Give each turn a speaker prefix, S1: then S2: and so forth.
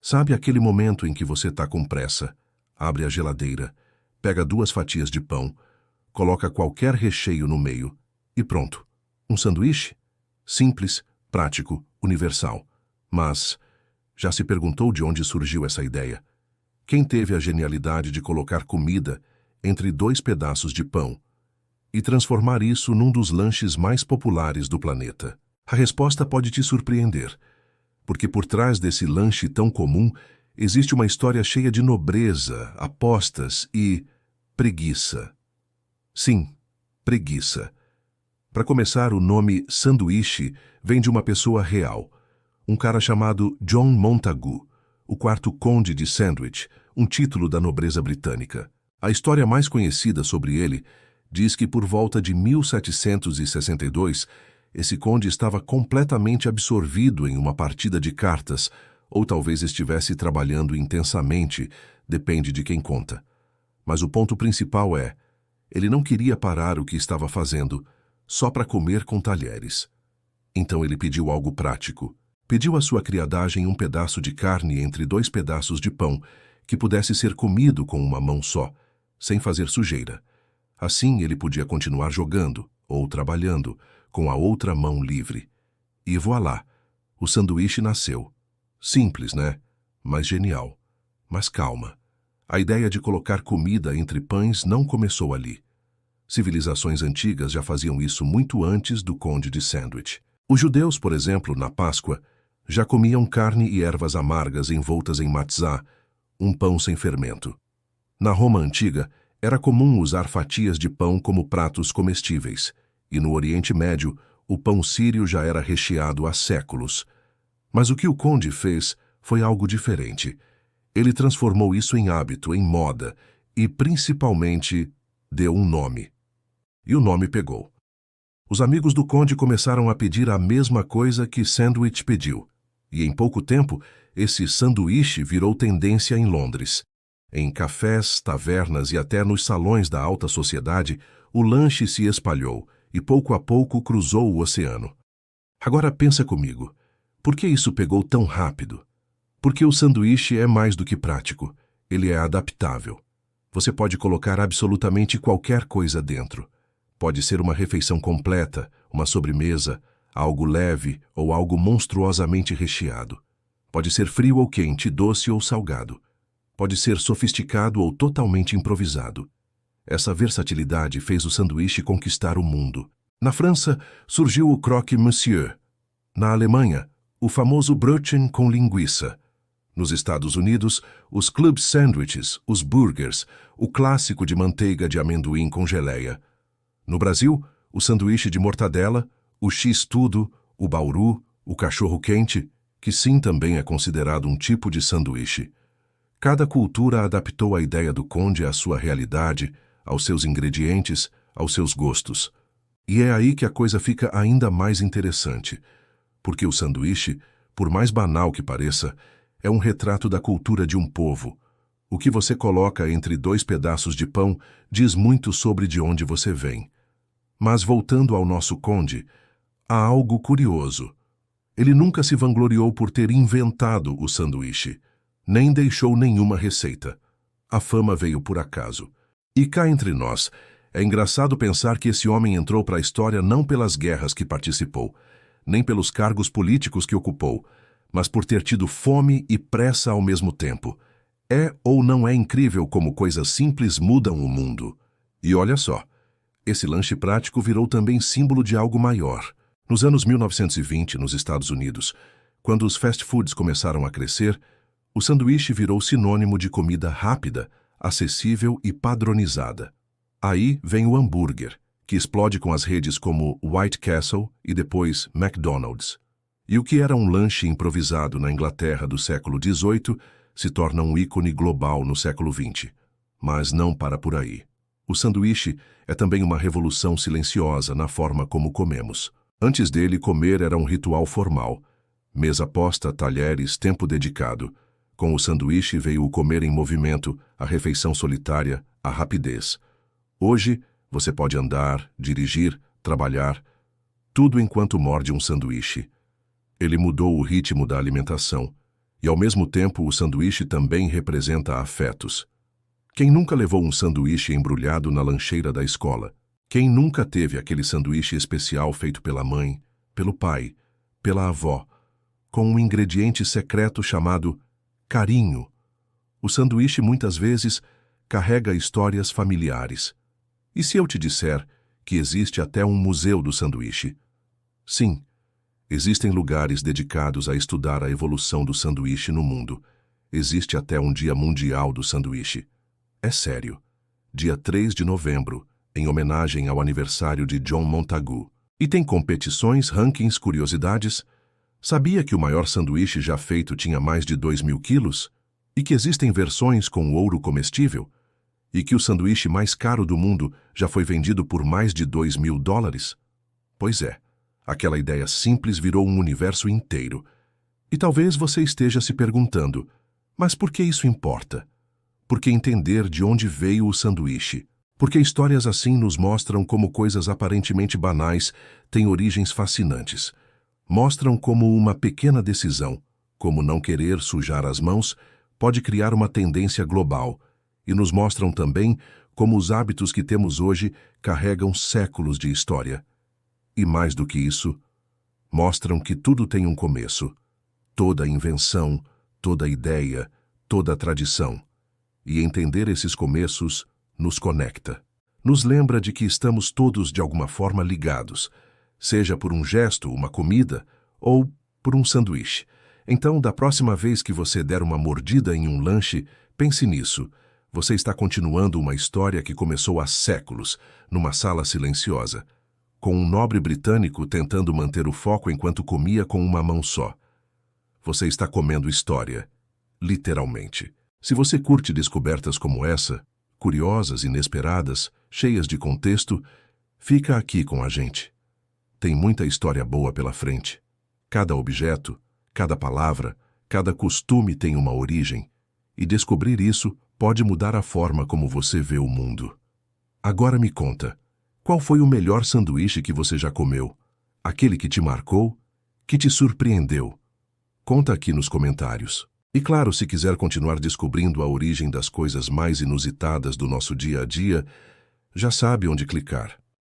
S1: Sabe aquele momento em que você está com pressa, abre a geladeira, pega 2 fatias de pão, coloca qualquer recheio no meio e pronto. Um sanduíche? Simples, prático, universal. Mas já se perguntou de onde surgiu essa ideia? Quem teve a genialidade de colocar comida entre 2 pedaços de pão e transformar isso num dos lanches mais populares do planeta? A resposta pode te surpreender, porque por trás desse lanche tão comum existe uma história cheia de nobreza, apostas e preguiça. Sim, preguiça. Para começar, o nome sanduíche vem de uma pessoa real, um cara chamado John Montagu, o 4º Conde de Sandwich, um título da nobreza britânica. A história mais conhecida sobre ele diz que por volta de 1762, esse conde estava completamente absorvido em uma partida de cartas, ou talvez estivesse trabalhando intensamente, depende de quem conta. Mas o ponto principal é, ele não queria parar o que estava fazendo só para comer com talheres. Então ele pediu algo prático. Pediu à sua criadagem um pedaço de carne entre 2 pedaços de pão, que pudesse ser comido com uma mão só, sem fazer sujeira. Assim ele podia continuar jogando, ou trabalhando, com a outra mão livre. E voilá, o sanduíche nasceu. Simples, né? Mas genial. Mas calma. A ideia de colocar comida entre pães não começou ali. Civilizações antigas já faziam isso muito antes do Conde de Sandwich. Os judeus, por exemplo, na Páscoa, já comiam carne e ervas amargas envoltas em matzá, um pão sem fermento. Na Roma antiga, era comum usar fatias de pão como pratos comestíveis, e no Oriente Médio, o pão sírio já era recheado há séculos. Mas o que o conde fez foi algo diferente. Ele transformou isso em hábito, em moda, e principalmente deu um nome. E o nome pegou. Os amigos do conde começaram a pedir a mesma coisa que Sandwich pediu. E em pouco tempo, esse sanduíche virou tendência em Londres. Em cafés, tavernas e até nos salões da alta sociedade, o lanche se espalhou e pouco a pouco cruzou o oceano. Agora pensa comigo, por que isso pegou tão rápido? Porque o sanduíche é mais do que prático, ele é adaptável. Você pode colocar absolutamente qualquer coisa dentro. Pode ser uma refeição completa, uma sobremesa, algo leve ou algo monstruosamente recheado. Pode ser frio ou quente, doce ou salgado. Pode ser sofisticado ou totalmente improvisado. Essa versatilidade fez o sanduíche conquistar o mundo. Na França, surgiu o croque-monsieur. Na Alemanha, o famoso Brötchen com linguiça. Nos Estados Unidos, os club sandwiches, os burgers, o clássico de manteiga de amendoim com geleia. No Brasil, o sanduíche de mortadela, o x-tudo, o bauru, o cachorro-quente, que sim também é considerado um tipo de sanduíche. Cada cultura adaptou a ideia do conde à sua realidade, aos seus ingredientes, aos seus gostos. E é aí que a coisa fica ainda mais interessante, porque o sanduíche, por mais banal que pareça, é um retrato da cultura de um povo. O que você coloca entre 2 pedaços de pão diz muito sobre de onde você vem. Mas voltando ao nosso conde, há algo curioso. Ele nunca se vangloriou por ter inventado o sanduíche, nem deixou nenhuma receita. A fama veio por acaso. E cá entre nós, é engraçado pensar que esse homem entrou para a história não pelas guerras que participou, nem pelos cargos políticos que ocupou, mas por ter tido fome e pressa ao mesmo tempo. É ou não é incrível como coisas simples mudam o mundo? E olha só, esse lanche prático virou também símbolo de algo maior. Nos anos 1920, nos Estados Unidos, quando os fast foods começaram a crescer, o sanduíche virou sinônimo de comida rápida, acessível e padronizada. Aí vem o hambúrguer, que explode com as redes como White Castle e depois McDonald's. E o que era um lanche improvisado na Inglaterra do século XVIII se torna um ícone global no século XX. Mas não para por aí. O sanduíche é também uma revolução silenciosa na forma como comemos. Antes dele, comer era um ritual formal. Mesa posta, talheres, tempo dedicado. Com o sanduíche veio o comer em movimento, a refeição solitária, a rapidez. Hoje, você pode andar, dirigir, trabalhar, tudo enquanto morde um sanduíche. Ele mudou o ritmo da alimentação, E ao mesmo tempo, o sanduíche também representa afetos. Quem nunca levou um sanduíche embrulhado na lancheira da escola? Quem nunca teve aquele sanduíche especial feito pela mãe, pelo pai, pela avó, com um ingrediente secreto chamado carinho? O sanduíche muitas vezes carrega histórias familiares. E se eu te disser que existe até um museu do sanduíche? Sim, existem lugares dedicados a estudar a evolução do sanduíche no mundo. Existe até um Dia Mundial do Sanduíche. É sério. Dia 3 de novembro, em homenagem ao aniversário de John Montagu. E tem competições, rankings, curiosidades. Sabia que o maior sanduíche já feito tinha mais de 2.000 quilos? E que existem versões com ouro comestível? E que o sanduíche mais caro do mundo já foi vendido por mais de $2.000? Pois é, aquela ideia simples virou um universo inteiro. E talvez você esteja se perguntando, mas por que isso importa? Porque entender de onde veio o sanduíche. Porque histórias assim nos mostram como coisas aparentemente banais têm origens fascinantes. Mostram como uma pequena decisão, como não querer sujar as mãos, pode criar uma tendência global. E nos mostram também como os hábitos que temos hoje carregam séculos de história. E mais do que isso, mostram que tudo tem um começo. Toda invenção, toda ideia, toda tradição. E entender esses começos nos conecta. Nos lembra de que estamos todos de alguma forma ligados, seja por um gesto, uma comida ou por um sanduíche. Então, da próxima vez que você der uma mordida em um lanche, pense nisso. Você está continuando uma história que começou há séculos, numa sala silenciosa, com um nobre britânico tentando manter o foco enquanto comia com uma mão só. Você está comendo história, literalmente. Se você curte descobertas como essa, curiosas, inesperadas, cheias de contexto, fica aqui com a gente. Tem muita história boa pela frente. Cada objeto, cada palavra, cada costume tem uma origem, e descobrir isso pode mudar a forma como você vê o mundo. Agora me conta, qual foi o melhor sanduíche que você já comeu? Aquele que te marcou? Que te surpreendeu? Conta aqui nos comentários. E claro, se quiser continuar descobrindo a origem das coisas mais inusitadas do nosso dia a dia, já sabe onde clicar.